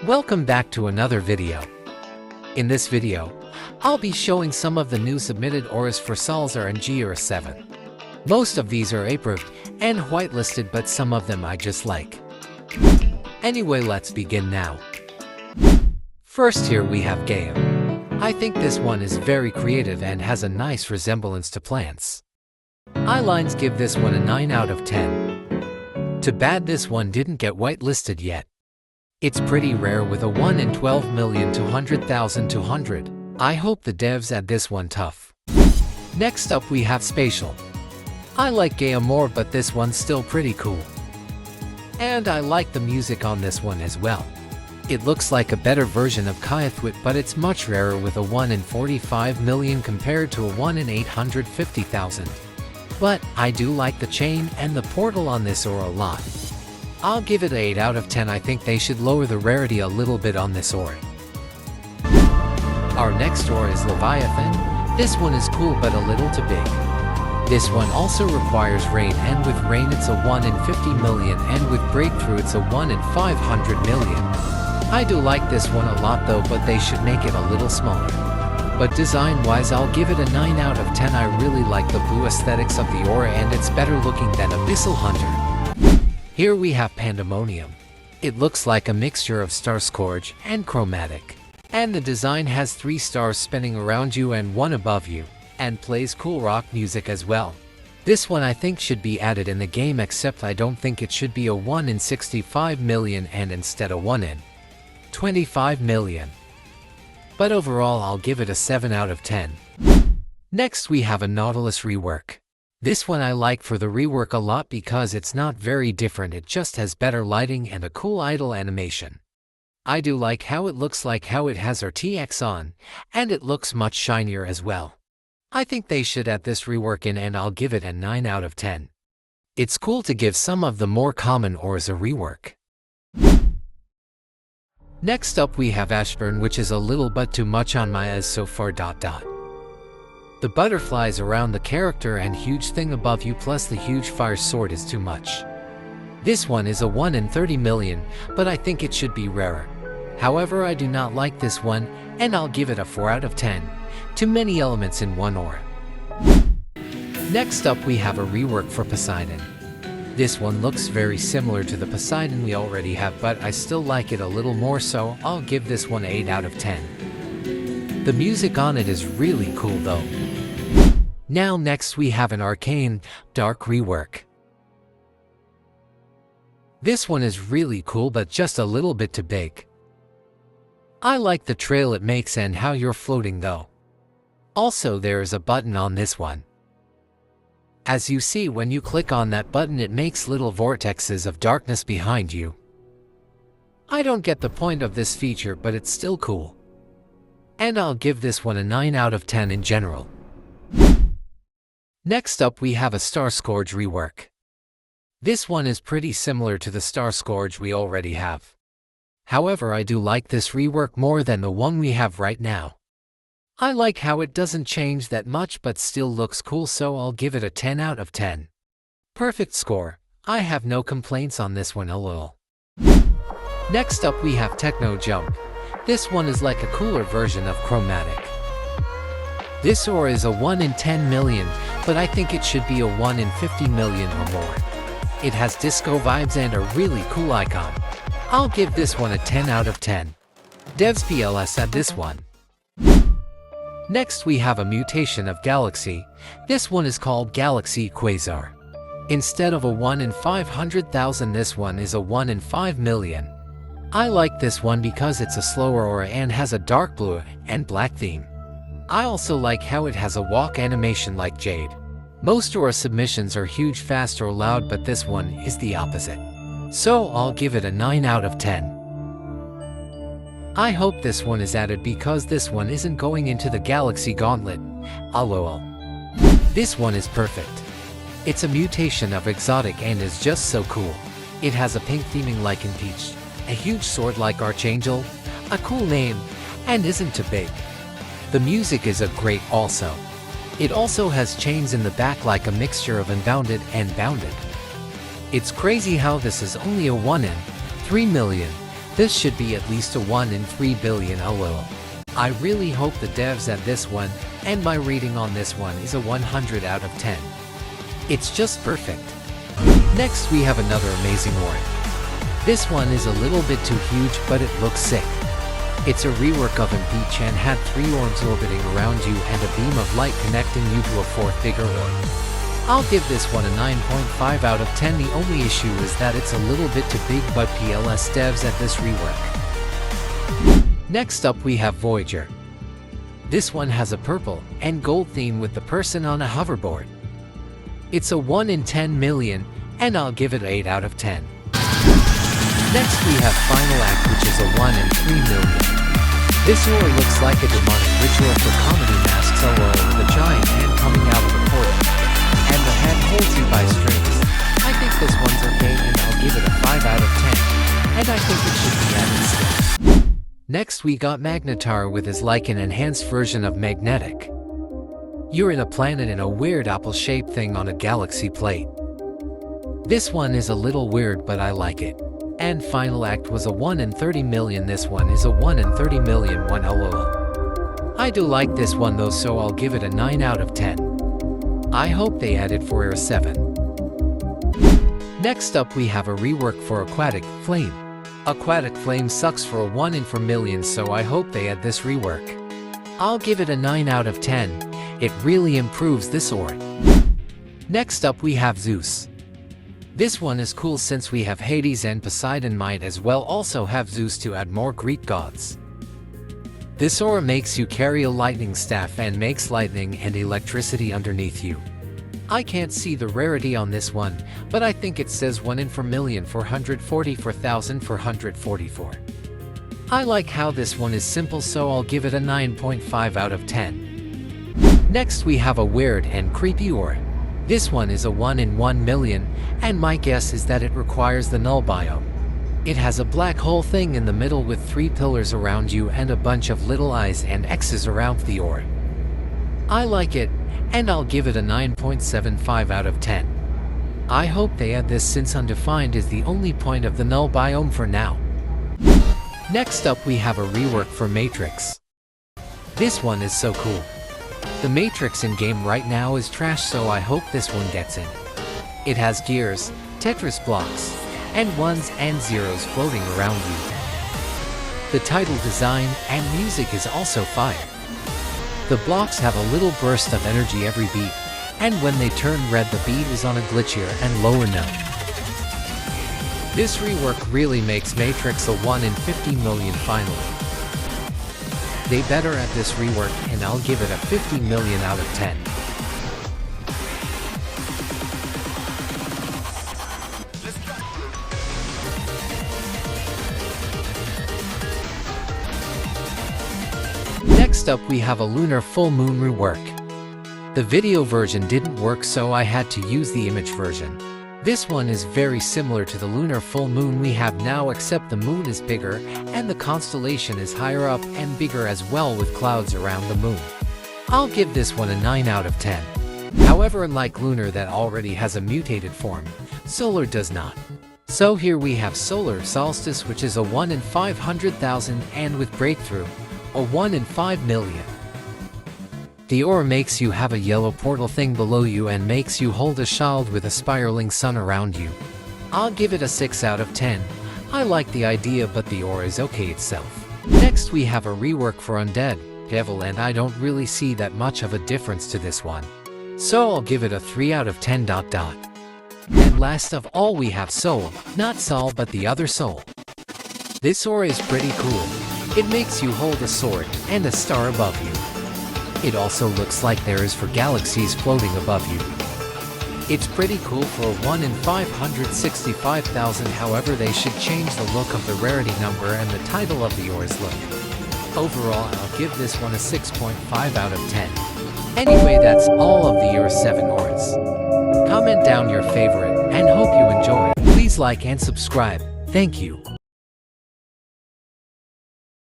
Welcome back to another video. In this video, I'll be showing some of the new submitted auras for Saul's RNG Aura 7. Most of these are approved and whitelisted, but some of them I just like. Anyway, let's begin now. First here we have Gaia. I think this one is very creative and has a nice resemblance to plants. Eyelines give this one a 9 out of 10. Too bad this one didn't get whitelisted yet. It's pretty rare with a 1 in 12,200,200. I hope the devs add this one tough. Next up we have Spatial. I like Gaia more, but this one's still pretty cool. And I like the music on this one as well. It looks like a better version of Kayathwit, but it's much rarer with a 1 in 45 million compared to a 1 in 850,000. But I do like the chain and the portal on this aura a lot. I'll give it an 8 out of 10. I think they should lower the rarity a little bit on this aura. Our next aura is Leviathan. This one is cool but a little too big. This one also requires rain, and with rain it's a 1 in 50 million, and with breakthrough it's a 1 in 500 million. I do like this one a lot though, but they should make it a little smaller. But design wise I'll give it a 9 out of 10. I really like the blue aesthetics of the aura and it's better looking than Abyssal Hunter. Here we have Pandemonium. It looks like a mixture of Star Scorge and Chromatic. And the design has 3 stars spinning around you and 1 above you, and plays cool rock music as well. This one I think should be added in the game, except I don't think it should be a 1 in 65 million and instead a 1 in 25 million. But overall I'll give it a 7 out of 10. Next we have a Nautilus rework. This one I like for the rework a lot because it's not very different, it just has better lighting and a cool idle animation. I do like how it looks, like how it has RTX on, and it looks much shinier as well. I think they should add this rework in and I'll give it a 9 out of 10. It's cool to give some of the more common auras a rework. Next up we have Ashburn, which is a little but too much on my eyes so far. The butterflies around the character and huge thing above you plus the huge fire sword is too much. This one is a 1 in 30 million, but I think it should be rarer. However, I do not like this one, and I'll give it a 4 out of 10. Too many elements in one aura. Next up we have a rework for Poseidon. This one looks very similar to the Poseidon we already have, but I still like it a little more, so I'll give this one 8 out of 10. The music on it is really cool though. Now next we have an Arcane Dark rework. This one is really cool but just a little bit too big. I like the trail it makes and how you're floating though. Also there is a button on this one. As you see, when you click on that button it makes little vortexes of darkness behind you. I don't get the point of this feature, but it's still cool. And I'll give this one a 9 out of 10 in general. Next up we have a Star Scorge rework. This one is pretty similar to the Star Scorge we already have. However, I do like this rework more than the one we have right now. I like how it doesn't change that much but still looks cool, so I'll give it a 10 out of 10. Perfect score. I have no complaints on this one, lol. Next up we have Techno Jump. This one is like a cooler version of Chromatic. This aura is a 1 in 10 million, but I think it should be a 1 in 50 million or more. It has disco vibes and a really cool icon. I'll give this one a 10 out of 10. Devs PLS at this one. Next we have a mutation of Galaxy. This one is called Galaxy Quezar. Instead of a 1 in 500,000, this one is a 1 in 5 million. I like this one because it's a slower aura and has a dark blue and black theme. I also like how it has a walk animation like Jade. Most aura submissions are huge, fast or loud, but this one is the opposite. So I'll give it a 9 out of 10. I hope this one is added because this one isn't going into the Galaxy Gauntlet. LOL. This one is perfect. It's a mutation of Exotic and is just so cool. It has a pink theming like Imp Beach, a huge sword like Archangel, a cool name, and isn't too big. The music is a great also. It also has chains in the back like a mixture of Unbounded and Bounded. It's crazy how this is only a 1 in 3 million, This should be at least a 1 in 3 billion lol. I really hope the devs add this one, and my rating on this one is a 100 out of 10. It's just perfect. Next we have another amazing orb. This one is a little bit too huge, but it looks sick. It's a rework of Imp Beach and had 3 orbs orbiting around you and a beam of light connecting you to a 4th bigger orb. I'll give this one a 9.5 out of 10. The only issue is that it's a little bit too big, but PLS devs at this rework. Next up we have Voyager. This one has a purple and gold theme with the person on a hoverboard. It's a 1 in 10 million, and I'll give it 8 out of 10. Next we have Final Act, which is a 1 in 3 million. This aura looks like a demonic ritual for comedy masks aura with a giant hand coming out of a portal, and the hand holds you by strings. I think this one's okay, and I'll give it a 5 out of 10, and I think it should be added still. Next we got Magnetar with his like an enhanced version of Magnetic. You're in a planet in a weird apple-shaped thing on a galaxy plate. This one is a little weird, but I like it. And Final Act was a 1 in 30 million. This one is a 1 in 30 million one lol. I do like this one though, so I'll give it a 9 out of 10. I hope they add it for a 7. Next up we have a rework for Aquatic Flame. Aquatic Flame sucks for a 1 in 4 million, so I hope they add this rework. I'll give it a 9 out of 10. It really improves this orb. Next up we have Zeus. This one is cool since we have Hades and Poseidon. Might as well also have Zeus to add more Greek gods. This aura makes you carry a lightning staff and makes lightning and electricity underneath you. I can't see the rarity on this one, but I think it says 1 in 4 million 444,444. I like how this one is simple, so I'll give it a 9.5 out of 10. Next we have a weird and creepy aura. This one is a 1 in 1 million, and my guess is that it requires the null biome. It has a black hole thing in the middle with 3 pillars around you and a bunch of little eyes and X's around the orb. I like it, and I'll give it a 9.75 out of 10. I hope they add this since undefined is the only point of the null biome for now. Next up we have a rework for Matrix. This one is so cool. The Matrix in game right now is trash, so I hope this one gets in. It has gears, Tetris blocks, and 1s and 0s floating around you. The title design and music is also fire. The blocks have a little burst of energy every beat, and when they turn red the beat is on a glitchier and lower note. This rework really makes Matrix a 1 in 50 million finally. They better add this rework, and I'll give it a 50 million out of 10. Next up we have a Lunar full moon rework. The video version didn't work, so I had to use the image version. This one is very similar to the lunar full moon we have now, except the moon is bigger and the constellation is higher up and bigger as well, with clouds around the moon. I'll give this one a 9 out of 10. However, unlike Lunar that already has a mutated form, Solar does not. So here we have Solar Solstice, which is a 1 in 500,000, and with Breakthrough, a 1 in 5 million. The aura makes you have a yellow portal thing below you and makes you hold a shield with a spiraling sun around you. I'll give it a 6 out of 10. I like the idea, but the aura is okay itself. Next we have a rework for Undead Devil, and I don't really see that much of a difference to this one. So I'll give it a 3 out of 10. And last of all we have Soul, not Saul but the other Soul. This aura is pretty cool. It makes you hold a sword and a star above you. It also looks like there is 4 galaxies floating above you. It's pretty cool for a 1 in 565,000, however they should change the look of the rarity number and the title of the aura's look. Overall, I'll give this one a 6.5 out of 10. Anyway, that's all of the Year 7 auras. Comment down your favorite and hope you enjoy. Please like and subscribe. Thank you.